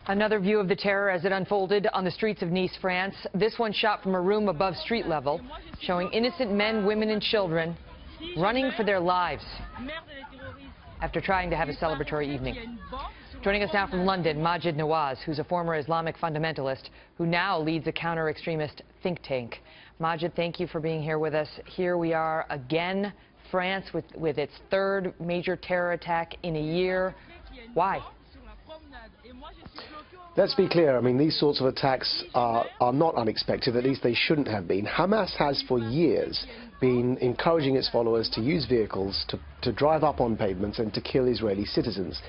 Another view of the terror as it unfolded on the streets of Nice, France. This one shot from a room above street level, showing innocent men, women and children running for their lives after trying to have a celebratory evening. Joining us now from London, Maajid Nawaz, who's a former Islamic fundamentalist who now leads a counter-extremist think tank. Maajid, thank you for being here with us. Here we are again, France with its third major terror attack in a year. Why? Let's be clear, I mean, these sorts of attacks are not unexpected, at least they shouldn't have been. Hamas has for years been encouraging its followers to use vehicles to drive up on pavements and to kill Israeli citizens.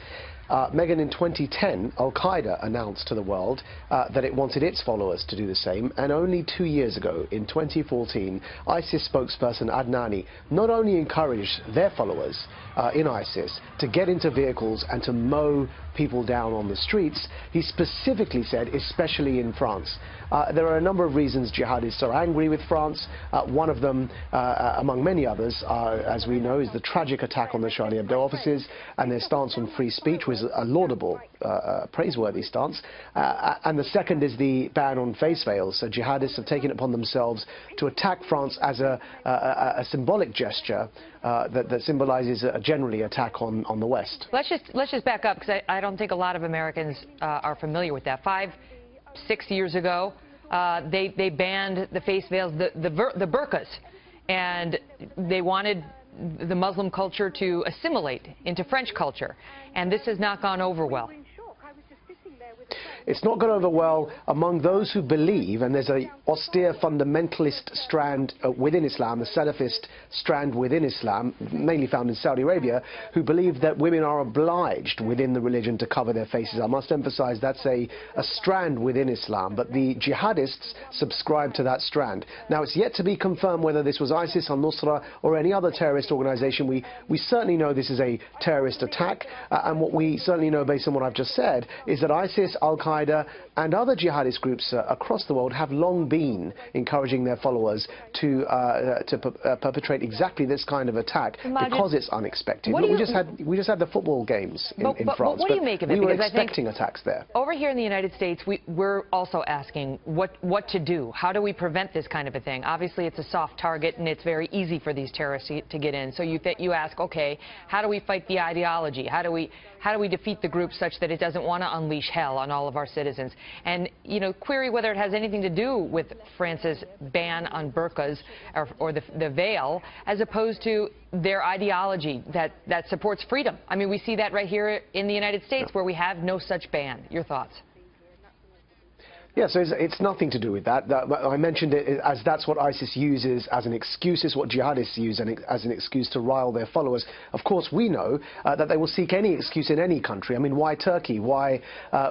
Megan, in 2010, Al-Qaeda announced to the world that it wanted its followers to do the same, and only 2 years ago, in 2014, ISIS spokesperson Adnani not only encouraged their followers in ISIS to get into vehicles and to mow people down on the streets, he specifically said, especially in France. There are a number of reasons jihadists are angry with France. One of them, among many others, as we know, is the tragic attack on the Charlie Hebdo offices and their stance on free speech was a laudable, praiseworthy stance. And the second is the ban on face veils. So jihadists have taken it upon themselves to attack France as a symbolic gesture that symbolizes a generally attack on the West. Let's just back up, because I don't think a lot of Americans are familiar with that. 5-6 years ago, they banned the face veils, the burqas, and they wanted the Muslim culture to assimilate into French culture, and this has not gone over well. It's not gone over well among those who believe, and there's an austere fundamentalist strand within Islam, the Salafist strand within Islam, mainly found in Saudi Arabia, who believe that women are obliged within the religion to cover their faces. I must emphasize that's a strand within Islam, but the jihadists subscribe to that strand. Now, it's yet to be confirmed whether this was ISIS, al-Nusra, or any other terrorist organization. We certainly know this is a terrorist attack, and what we certainly know based on what I've just said is that ISIS, Al-Qaeda, and other jihadist groups across the world have long been encouraging their followers to perpetrate exactly this kind of attack because it's unexpected. Look, we just had the football games in France. But what do you make of it? We were expecting attacks there. Over here in the United States, we're also asking what to do. How do we prevent this kind of a thing? Obviously, it's a soft target, and it's very easy for these terrorists to get in. So you ask, okay, how do we fight the ideology? How do we defeat the group such that it doesn't want to unleash hell on all of our citizens? And, you know, query whether it has anything to do with France's ban on burqas or the veil, as opposed to their ideology that supports freedom. I mean, we see that right here in the United States, where we have no such ban. Your thoughts? Yes, so it's nothing to do with that. I mentioned it as that's what ISIS uses as an excuse, is what jihadists use as an excuse to rile their followers. Of course, we know that they will seek any excuse in any country. I mean, why Turkey? Why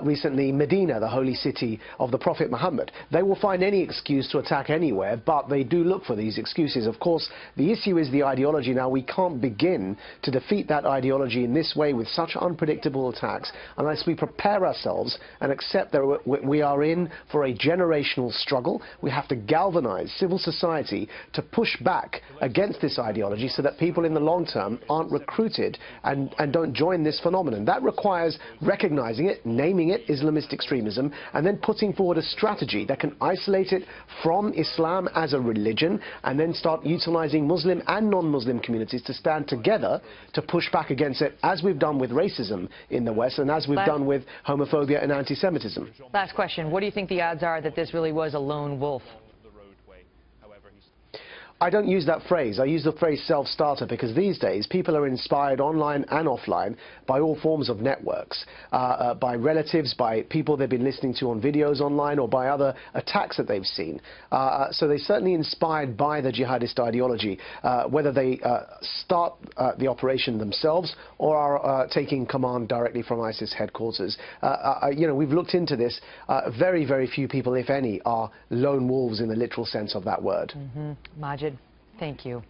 recently Medina, the holy city of the Prophet Muhammad? They will find any excuse to attack anywhere, but they do look for these excuses. Of course, the issue is the ideology. Now, we can't begin to defeat that ideology in this way with such unpredictable attacks unless we prepare ourselves and accept that we are in for a generational struggle. We have to galvanize civil society to push back against this ideology so that people in the long term aren't recruited and don't join this phenomenon. That requires recognizing it, naming it Islamist extremism, and then putting forward a strategy that can isolate it from Islam as a religion, and then start utilizing Muslim and non-Muslim communities to stand together to push back against it, as we've done with racism in the West and as we've done with homophobia and anti-Semitism. Last question. What do you think the odds are that this really was a lone wolf? I don't use that phrase. I use the phrase self-starter because these days people are inspired online and offline by all forms of networks, by relatives, by people they've been listening to on videos online, or by other attacks that they've seen. So they're certainly inspired by the jihadist ideology, whether they start the operation themselves or are taking command directly from ISIS headquarters. You know, we've looked into this. Very, very few people, if any, are lone wolves in the literal sense of that word. Maajid, thank you.